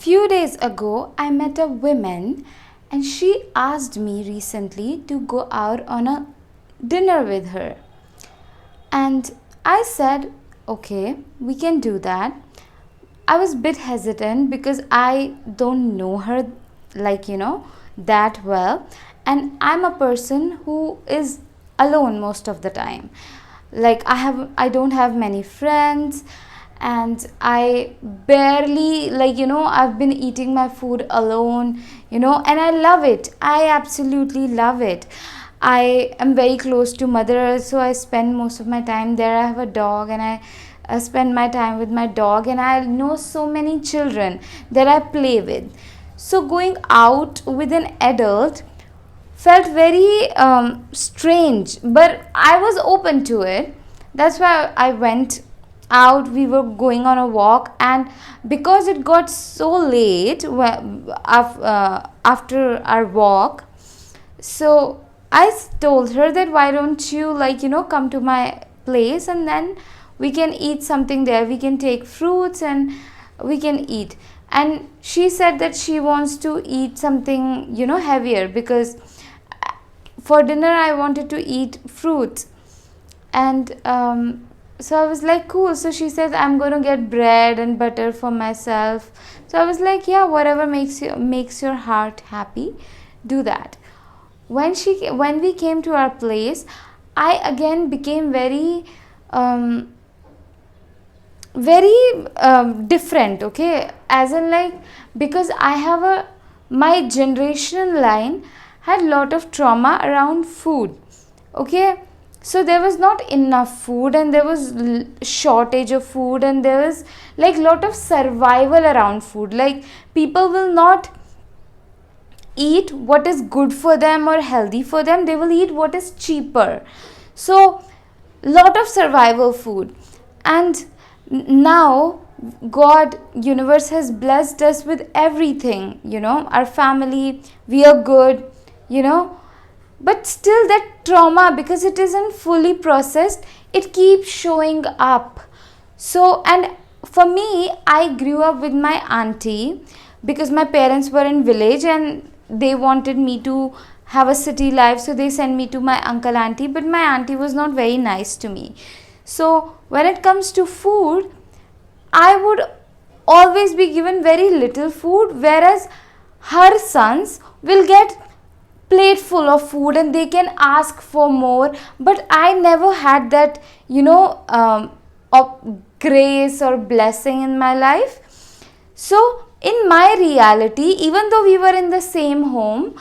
Few days ago, I met a woman and she asked me recently to go out on a dinner with her. And I said, okay, we can do that. I was a bit hesitant because I don't know her that well. And I'm a person who is alone most of the time. I don't have many friends, and I barely I've been eating my food alone, and I love it. I absolutely love it. I am very close to mother, so I spend most of my time there. I have a dog, and I spend my time with my dog, and I know so many children that I play with. So going out with an adult felt very strange, but I was open to it. That's why I went out. We were going on a walk, and because it got so late after our walk, so I told her that why don't you come to my place, and then we can eat something there. We can take fruits and we can eat. And she said that she wants to eat something heavier, because for dinner I wanted to eat fruits. And so I was like, cool. So she said, I'm going to get bread and butter for myself. So I was like, yeah, whatever makes your heart happy, do that. When we came to our place, I again became very different, okay, as in because I have my generational line had lot of trauma around food, okay. So there was not enough food, and there was shortage of food, and there was lot of survival around food. People will not eat what is good for them or healthy for them. They will eat what is cheaper. So lot of survival food. And now God, universe has blessed us with everything, our family, we are good, but still that trauma, because it isn't fully processed, it keeps showing up. So, and for me, I grew up with my auntie, because my parents were in village and they wanted me to have a city life, so they sent me to my uncle auntie, but my auntie was not very nice to me. So when it comes to food, I would always be given very little food, whereas her sons will get plate full of food and they can ask for more. But I never had that of grace or blessing in my life. So in my reality, even though we were in the same home,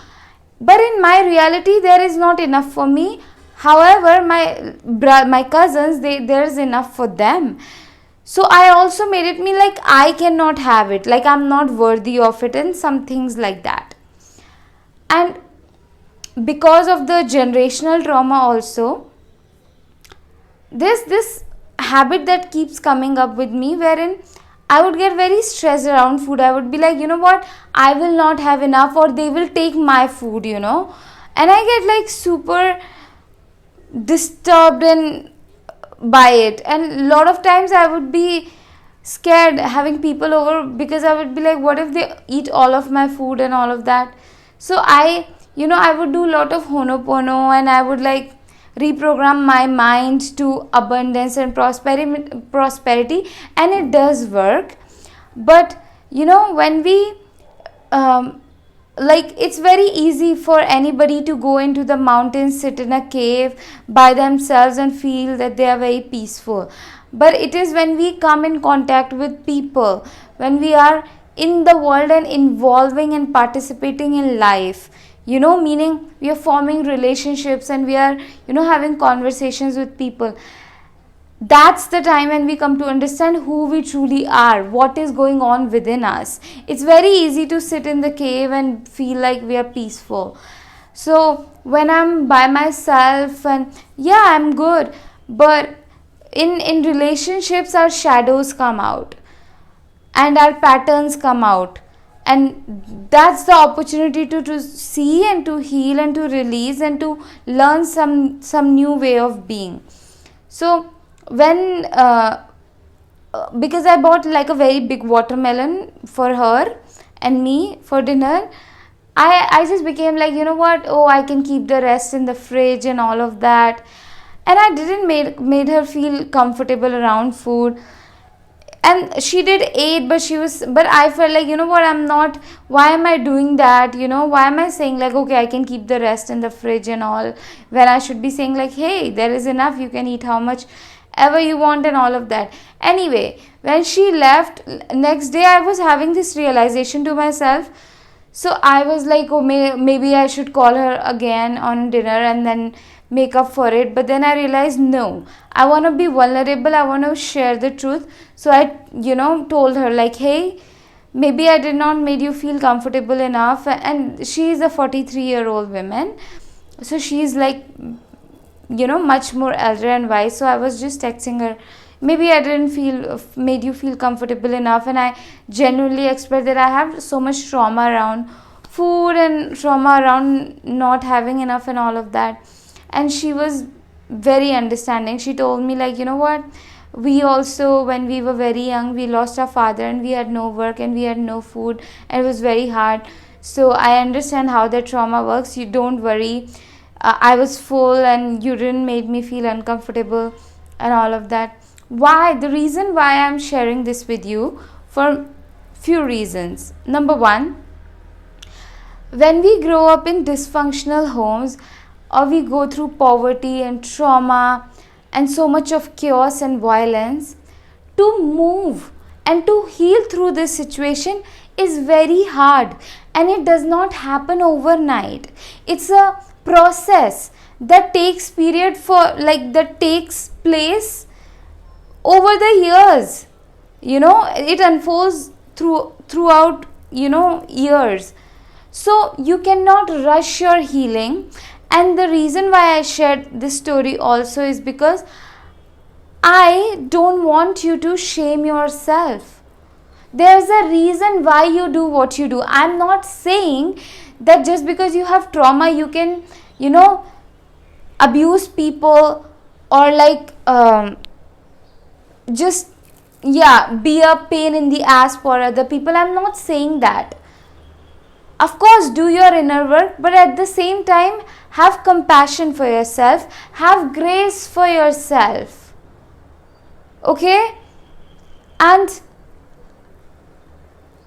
but in my reality there is not enough for me. However, my cousins, there's enough for them. So I also made it me I cannot have it, I'm not worthy of it, and some things like that. And because of the generational trauma also, there's this habit that keeps coming up with me, wherein I would get very stressed around food. I would be like, you know what, I will not have enough, or they will take my food, and I get super disturbed and by it. And a lot of times I would be scared having people over, because I would be like, what if they eat all of my food and all of that. So I would do a lot of honopono, and I would reprogram my mind to abundance and prosperity, and it does work. But when we it's very easy for anybody to go into the mountains, sit in a cave by themselves and feel that they are very peaceful. But it is when we come in contact with people, when we are in the world and involving and participating in life, meaning we are forming relationships and we are having conversations with people, that's the time when we come to understand who we truly are, what is going on within us. It's very easy to sit in the cave and feel like we are peaceful. So when I'm by myself, and yeah, I'm good, but in relationships our shadows come out and our patterns come out, and that's the opportunity to see and to heal and to release and to learn some new way of being. So when because I bought like a very big watermelon for her and me for dinner. I just became like, you know what, oh, I can keep the rest in the fridge and all of that. And I didn't made her feel comfortable around food. And she did eat, but I felt like, you know what, I'm not, why am I doing that, why am I saying like, okay, I can keep the rest in the fridge and all, when I should be saying like, hey, there is enough, you can eat how much ever you want and all of that. Anyway, when she left, next day I was having this realization to myself. So I was like, oh, maybe I should call her again on dinner and then make up for it. But then I realized, no, I want to be vulnerable, I want to share the truth. So I told her like, hey, maybe I did not made you feel comfortable enough. And she is a 43-year-old woman, so she's like, much more elder and wise. So I was just texting her, maybe I didn't made you feel comfortable enough. And I genuinely expressed that I have so much trauma around food and trauma around not having enough and all of that. And she was very understanding. She told me like, you know what, we also, when we were very young, we lost our father and we had no work and we had no food and it was very hard. So I understand how that trauma works. You don't worry. I was full and you didn't make me feel uncomfortable and all of that. Why? The reason why I'm sharing this with you, for few reasons. Number one, when we grow up in dysfunctional homes, or we go through poverty and trauma and so much of chaos and violence, to move and to heal through this situation is very hard, and it does not happen overnight. It's a process that takes place over the years. It unfolds throughout years. So you cannot rush your healing. And the reason why I shared this story also is because I don't want you to shame yourself. There's a reason why you do what you do. I'm not saying that just because you have trauma you can abuse people, or like just be a pain in the ass for other people. I'm not saying that. Of course, do your inner work, but at the same time, have compassion for yourself, have grace for yourself. Okay? And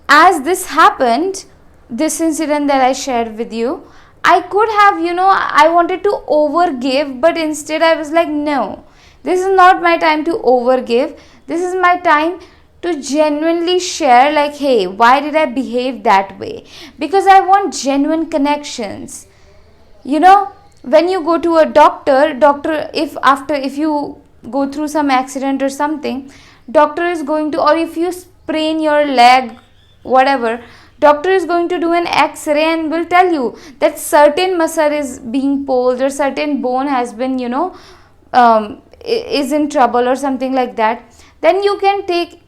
as this happened, this incident that I shared with you, I could have, I wanted to overgive, but instead I was like, no, this is not my time to overgive. This is my time to genuinely share like, hey, why did I behave that way? Because I want genuine connections. When you go to a doctor, if you go through some accident or something, doctor is going to, or if you sprain your leg, whatever, doctor is going to do an x-ray and will tell you that certain muscle is being pulled or certain bone has been, is in trouble or something like that. Then you can take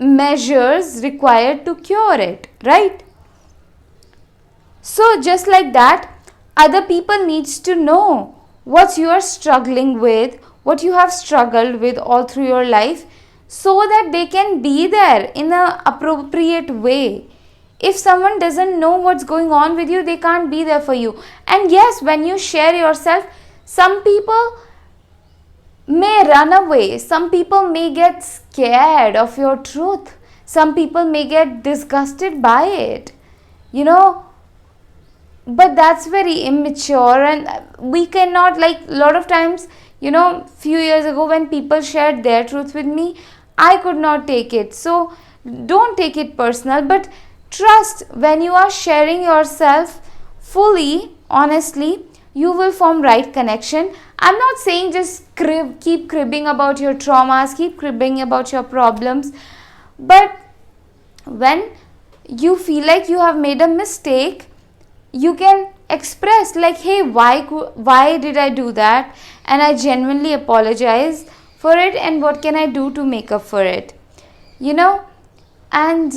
measures required to cure it, right? So just like that, other people needs to know what you are struggling with, what you have struggled with all through your life, so that they can be there in an appropriate way. If someone doesn't know what's going on with you, they can't be there for you. And yes, when you share yourself, some people may run away, some people may get scared of your truth, some people may get disgusted by it, but that's very immature. And we cannot, like, a lot of times, few years ago when people shared their truth with me, I could not take it. So don't take it personal, but trust, when you are sharing yourself fully, honestly, you will form right connection. I'm not saying just keep cribbing about your traumas, keep cribbing about your problems, but when you feel like you have made a mistake, you can express like, hey, why did I do that, and I genuinely apologize for it, and what can I do to make up for it, and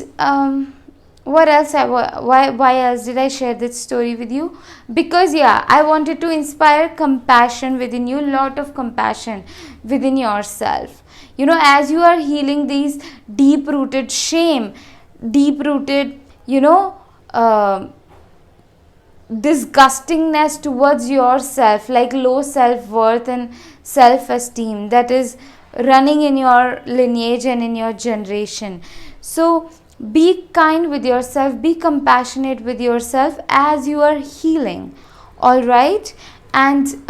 what else? Why else did I share this story with you? Because I wanted to inspire compassion within you, lot of compassion within yourself. as you are healing these deep rooted shame, deep rooted, uh, disgustingness towards yourself, like low self-worth and self-esteem, that is running in your lineage and in your generation. So be kind with yourself, be compassionate with yourself as you are healing. All right. And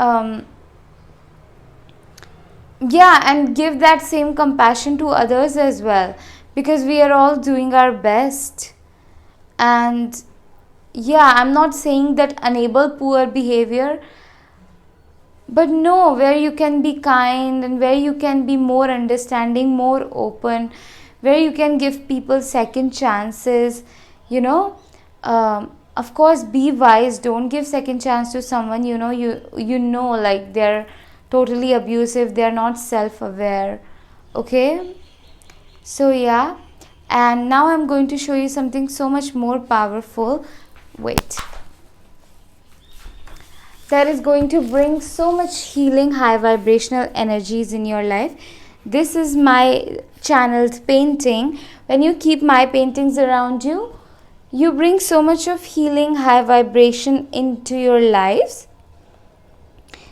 and give that same compassion to others as well, because we are all doing our best. And I'm not saying that enable poor behavior, but no, where you can be kind and where you can be more understanding, more open, where you can give people second chances, of course be wise, don't give second chance to someone like they're totally abusive, they're not self-aware. Okay, so and now I'm going to show you something so much more powerful. Wait, that is going to bring so much healing, high vibrational energies in your life. This is my channeled painting. When you keep my paintings around you, you bring so much of healing, high vibration into your lives.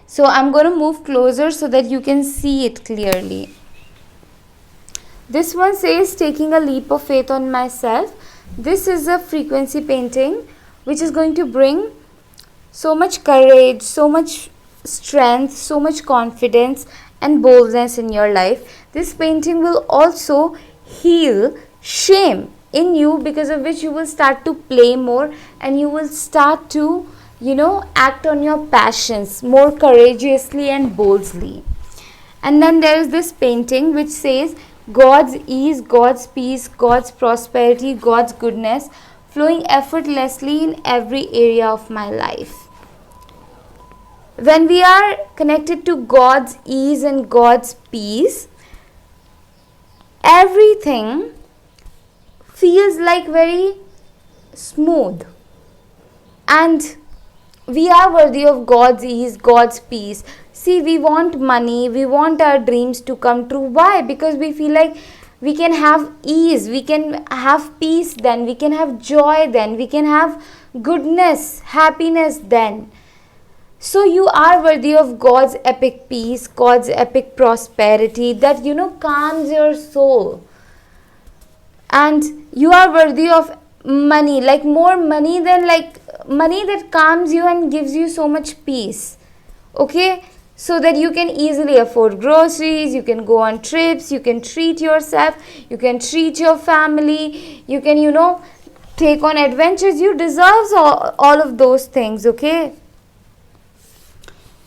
So I'm going to move closer so that you can see it clearly. This one says, taking a leap of faith on myself. This is a frequency painting which is going to bring so much courage, so much strength, so much confidence and boldness in your life. This painting will also heal shame in you, because of which you will start to play more and you will start to, act on your passions more courageously and boldly. And then there is this painting which says, God's ease, God's peace, God's prosperity, God's goodness flowing effortlessly in every area of my life. When we are connected to God's ease and God's peace, everything feels like very smooth, and we are worthy of God's ease, God's peace. See, we want money, we want our dreams to come true. Why? Because we feel like we can have ease, we can have peace then, we can have joy then, we can have goodness, happiness then. So you are worthy of God's epic peace, God's epic prosperity that, calms your soul. And you are worthy of money, like more money than money that calms you and gives you so much peace. Okay? So that you can easily afford groceries, you can go on trips, you can treat yourself, you can treat your family, you can, take on adventures. You deserve all of those things, okay?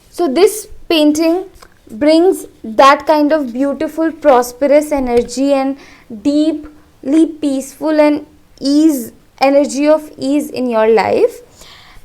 So this painting brings that kind of beautiful, prosperous energy and deeply peaceful and energy of ease in your life.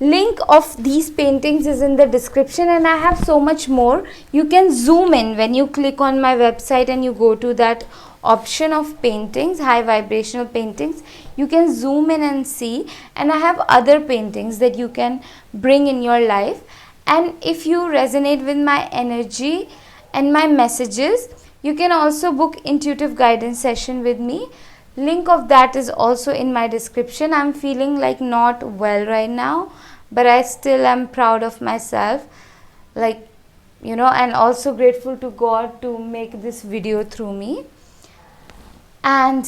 Link of these paintings is in the description, and I have so much more. You can zoom in when you click on my website and you go to that option of paintings, high vibrational paintings. You can zoom in and see, and I have other paintings that you can bring in your life. And if you resonate with my energy and my messages, you can also book intuitive guidance session with me. Link of that is also in my description. I'm feeling like not well right now, but I still am proud of myself, and also grateful to God to make this video through me. And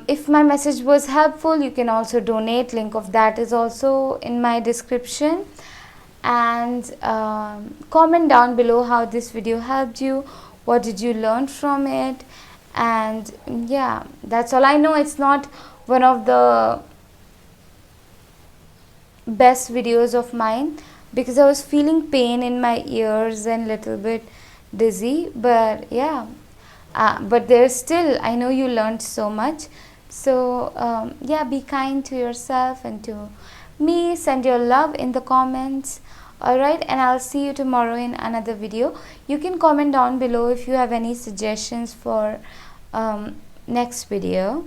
if my message was helpful, you can also donate. Link of that is also in my description. And comment down below how this video helped you, what did you learn from it. And that's all. I know it's not one of the best videos of mine because I was feeling pain in my ears and little bit dizzy, but but there's still, I know you learned so much. So be kind to yourself and to me. Send your love in the comments. Alright, and I'll see you tomorrow in another video. You can comment down below if you have any suggestions for next video.